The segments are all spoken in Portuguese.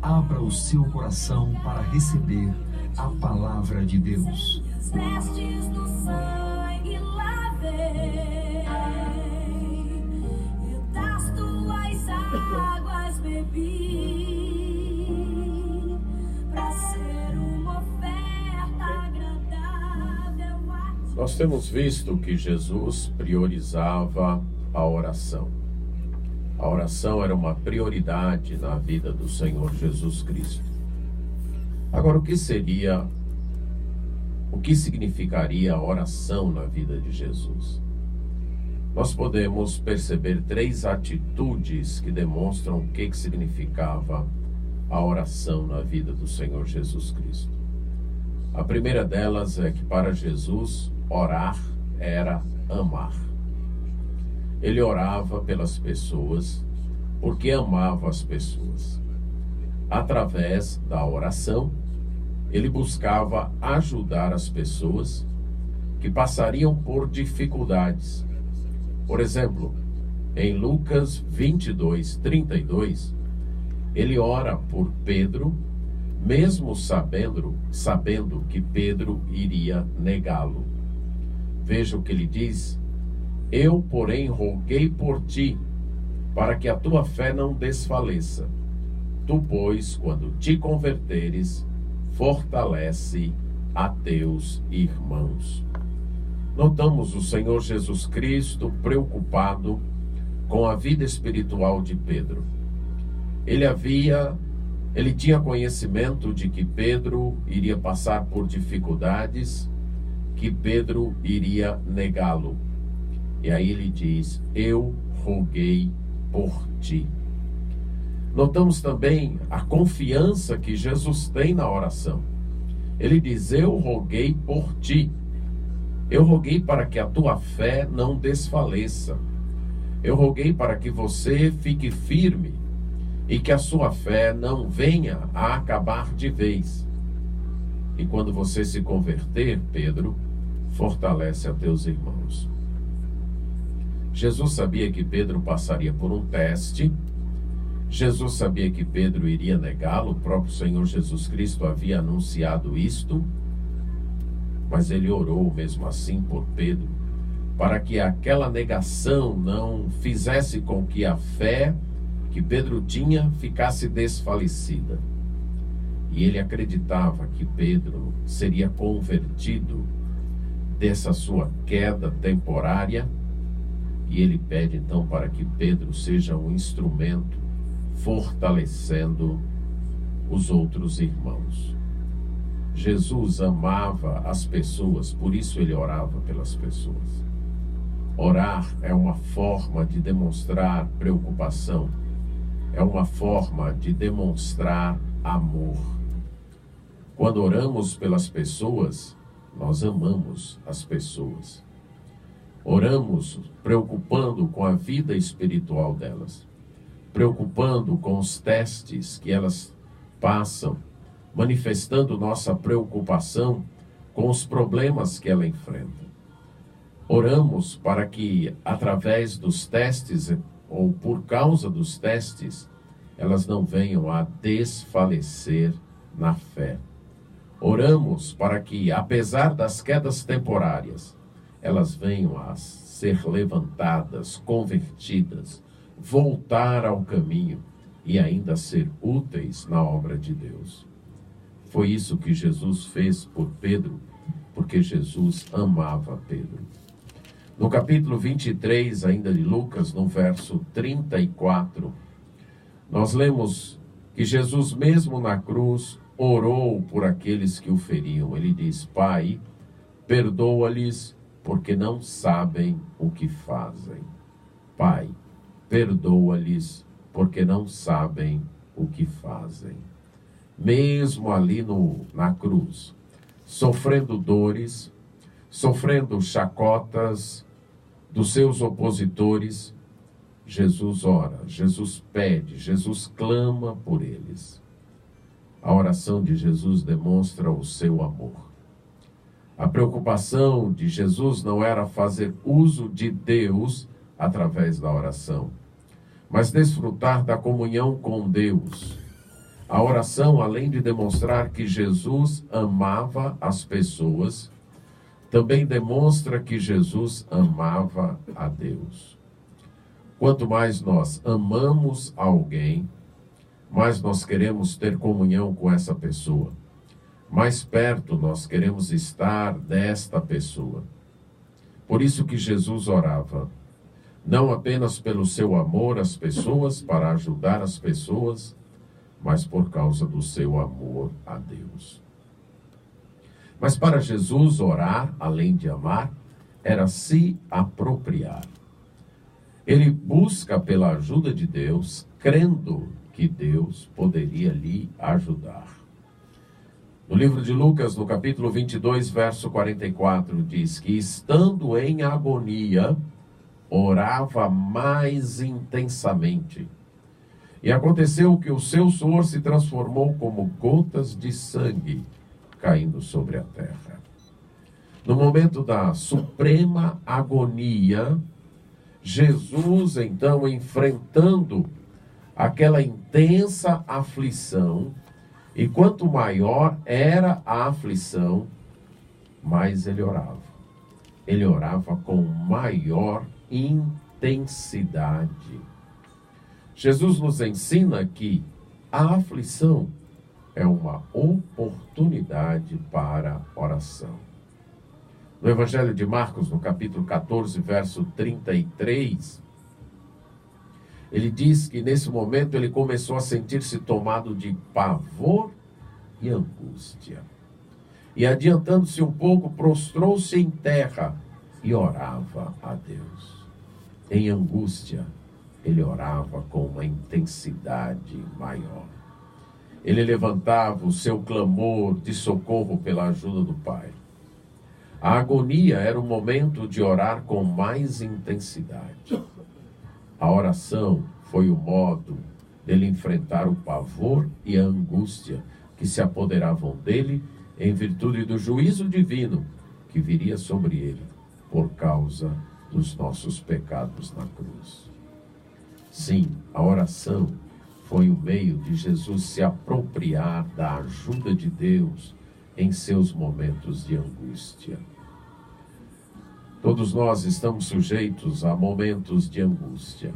Abra o seu coração para receber a palavra de Deus. Vestes do sangue lavei, e das tuas águas bebi, para ser uma oferta agradável a ti. Nós temos visto que Jesus priorizava a oração. A oração era uma prioridade na vida do Senhor Jesus Cristo. Agora, o que significaria a oração na vida de Jesus? Nós podemos perceber 3 atitudes que demonstram o que significava a oração na vida do Senhor Jesus Cristo. A primeira delas é que para Jesus, orar era amar. Ele orava pelas pessoas porque amava as pessoas. Através da oração, ele buscava ajudar as pessoas que passariam por dificuldades. Por exemplo, em Lucas 22:32, ele ora por Pedro, mesmo sabendo que Pedro iria negá-lo. Veja o que ele diz: eu, porém, roguei por ti, para que a tua fé não desfaleça. Tu, pois, quando te converteres, fortalece a teus irmãos. Notamos o Senhor Jesus Cristo preocupado com a vida espiritual de Pedro. Ele tinha conhecimento de que Pedro iria passar por dificuldades, que Pedro iria negá-lo. E aí ele diz: eu roguei por ti. Notamos também a confiança que Jesus tem na oração. Ele diz: eu roguei por ti. Eu roguei para que a tua fé não desfaleça. Eu roguei para que você fique firme e que a sua fé não venha a acabar de vez. E quando você se converter, Pedro, fortalece a teus irmãos. Jesus sabia que Pedro passaria por um teste. Jesus sabia que Pedro iria negá-lo. O próprio Senhor Jesus Cristo havia anunciado isto. Mas ele orou mesmo assim por Pedro, para que aquela negação não fizesse com que a fé que Pedro tinha ficasse desfalecida. E ele acreditava que Pedro seria convertido dessa sua queda temporária. E ele pede então para que Pedro seja um instrumento fortalecendo os outros irmãos. Jesus amava as pessoas, por isso ele orava pelas pessoas. Orar é uma forma de demonstrar preocupação, é uma forma de demonstrar amor. Quando oramos pelas pessoas, nós amamos as pessoas. Oramos preocupando com a vida espiritual delas, preocupando com os testes que elas passam, manifestando nossa preocupação com os problemas que ela enfrenta. Oramos para que, através dos testes, ou por causa dos testes, elas não venham a desfalecer na fé. Oramos para que, apesar das quedas temporárias, elas venham a ser levantadas, convertidas, voltar ao caminho e ainda ser úteis na obra de Deus. Foi isso que Jesus fez por Pedro, porque Jesus amava Pedro. No capítulo 23, ainda de Lucas, no verso 34, nós lemos que Jesus, mesmo na cruz, orou por aqueles que o feriam. Ele diz: Pai, perdoa-lhes, porque não sabem o que fazem. Pai, perdoa-lhes, porque não sabem o que fazem. Mesmo ali na cruz, sofrendo dores, sofrendo chacotas dos seus opositores, Jesus ora, Jesus pede, Jesus clama por eles. A oração de Jesus demonstra o seu amor. A preocupação de Jesus não era fazer uso de Deus através da oração, mas desfrutar da comunhão com Deus. A oração, além de demonstrar que Jesus amava as pessoas, também demonstra que Jesus amava a Deus. Quanto mais nós amamos alguém, mais nós queremos ter comunhão com essa pessoa. Mais perto nós queremos estar desta pessoa. Por isso que Jesus orava, não apenas pelo seu amor às pessoas, para ajudar as pessoas, mas por causa do seu amor a Deus. Mas para Jesus, orar, além de amar, era se apropriar. Ele busca pela ajuda de Deus, crendo que Deus poderia lhe ajudar. No livro de Lucas, no capítulo 22, verso 44, diz que, estando em agonia, orava mais intensamente. E aconteceu que o seu suor se transformou como gotas de sangue caindo sobre a terra. No momento da suprema agonia, Jesus, então, enfrentando aquela intensa aflição, e quanto maior era a aflição, mais ele orava. Ele orava com maior intensidade. Jesus nos ensina que a aflição é uma oportunidade para oração. No Evangelho de Marcos, no capítulo 14, verso 33, ele diz que nesse momento ele começou a sentir-se tomado de pavor e angústia. E adiantando-se um pouco, prostrou-se em terra e orava a Deus. Em angústia, ele orava com uma intensidade maior. Ele levantava o seu clamor de socorro pela ajuda do Pai. A agonia era o momento de orar com mais intensidade. A oração foi o modo dele enfrentar o pavor e a angústia que se apoderavam dele em virtude do juízo divino que viria sobre ele por causa dos nossos pecados na cruz. Sim, a oração foi o meio de Jesus se apropriar da ajuda de Deus em seus momentos de angústia. Todos nós estamos sujeitos a momentos de angústia,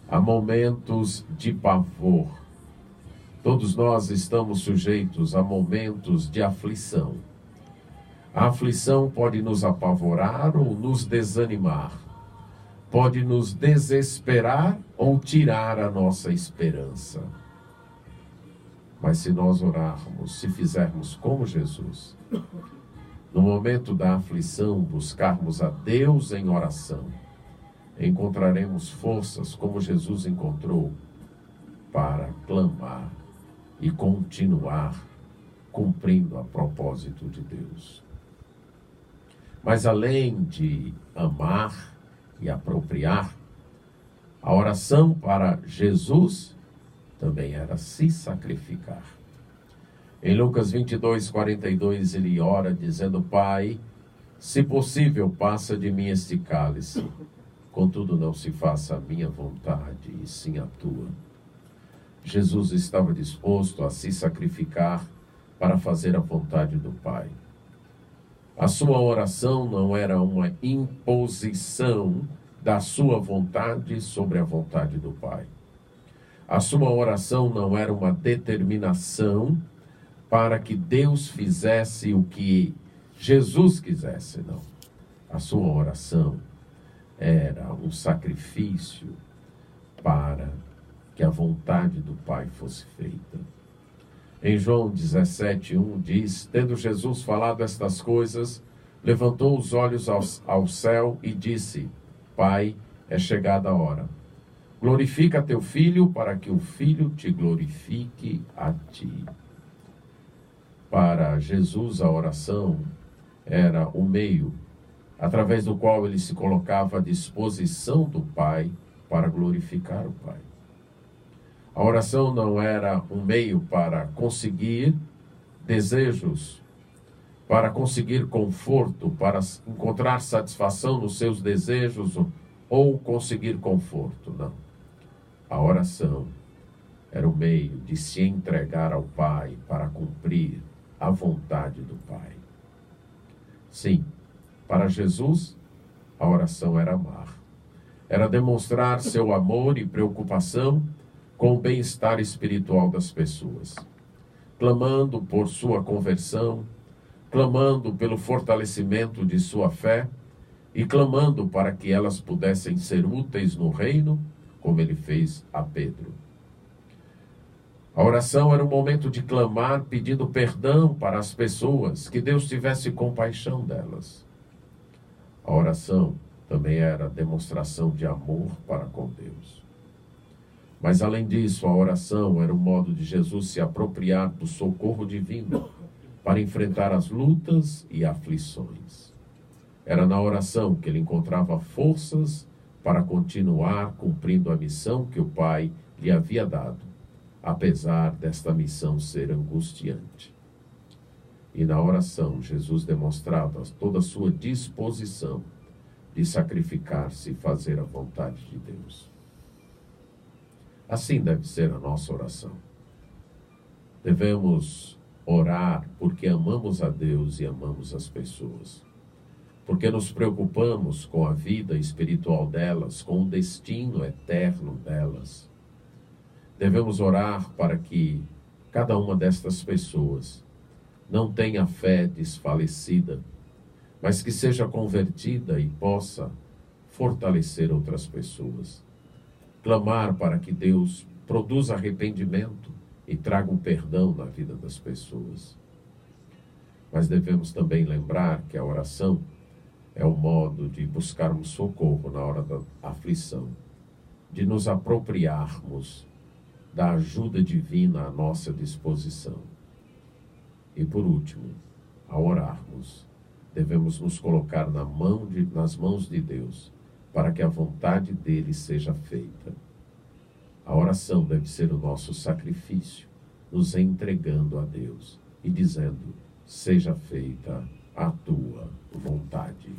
a momentos de pavor. Todos nós estamos sujeitos a momentos de aflição. A aflição pode nos apavorar ou nos desanimar, pode nos desesperar ou tirar a nossa esperança. Mas se nós orarmos, se fizermos como Jesus, no momento da aflição, buscarmos a Deus em oração, encontraremos forças como Jesus encontrou para clamar e continuar cumprindo a propósito de Deus. Mas além de amar e apropriar, a oração para Jesus também era se sacrificar. Em Lucas 22, 42, ele ora dizendo: Pai, se possível, passa de mim este cálice. Contudo, não se faça a minha vontade, e sim a tua. Jesus estava disposto a se sacrificar para fazer a vontade do Pai. A sua oração não era uma imposição da sua vontade sobre a vontade do Pai. A sua oração não era uma determinação para que Deus fizesse o que Jesus quisesse, não. A sua oração era um sacrifício para que a vontade do Pai fosse feita. Em João 17:1 diz: tendo Jesus falado estas coisas, levantou os olhos ao céu e disse: Pai, é chegada a hora. Glorifica teu Filho, para que o Filho te glorifique a ti. Para Jesus, a oração era o meio através do qual ele se colocava à disposição do Pai para glorificar o Pai. A oração não era um meio para conseguir desejos, para conseguir conforto, para encontrar satisfação nos seus desejos ou conseguir conforto, não. A oração era o meio de se entregar ao Pai para cumprir a vontade do Pai. Sim, para Jesus, a oração era amar. Era demonstrar seu amor e preocupação com o bem-estar espiritual das pessoas, clamando por sua conversão, clamando pelo fortalecimento de sua fé e clamando para que elas pudessem ser úteis no reino, como ele fez a Pedro. A oração era um momento de clamar, pedindo perdão para as pessoas, que Deus tivesse compaixão delas. A oração também era demonstração de amor para com Deus. Mas, além disso, a oração era um modo de Jesus se apropriar do socorro divino para enfrentar as lutas e aflições. Era na oração que ele encontrava forças para continuar cumprindo a missão que o Pai lhe havia dado, apesar desta missão ser angustiante. E na oração, Jesus demonstrava toda a sua disposição de sacrificar-se e fazer a vontade de Deus. Assim deve ser a nossa oração. Devemos orar porque amamos a Deus e amamos as pessoas. Porque nos preocupamos com a vida espiritual delas, com o destino eterno delas. Devemos orar para que cada uma destas pessoas não tenha fé desfalecida, mas que seja convertida e possa fortalecer outras pessoas. Clamar para que Deus produza arrependimento e traga um perdão na vida das pessoas. Mas devemos também lembrar que a oração é o modo de buscarmos socorro na hora da aflição, de nos apropriarmos da ajuda divina à nossa disposição. E por último, ao orarmos, devemos nos colocar nas mãos de Deus, para que a vontade dele seja feita. A oração deve ser o nosso sacrifício, nos entregando a Deus e dizendo: seja feita a tua vontade.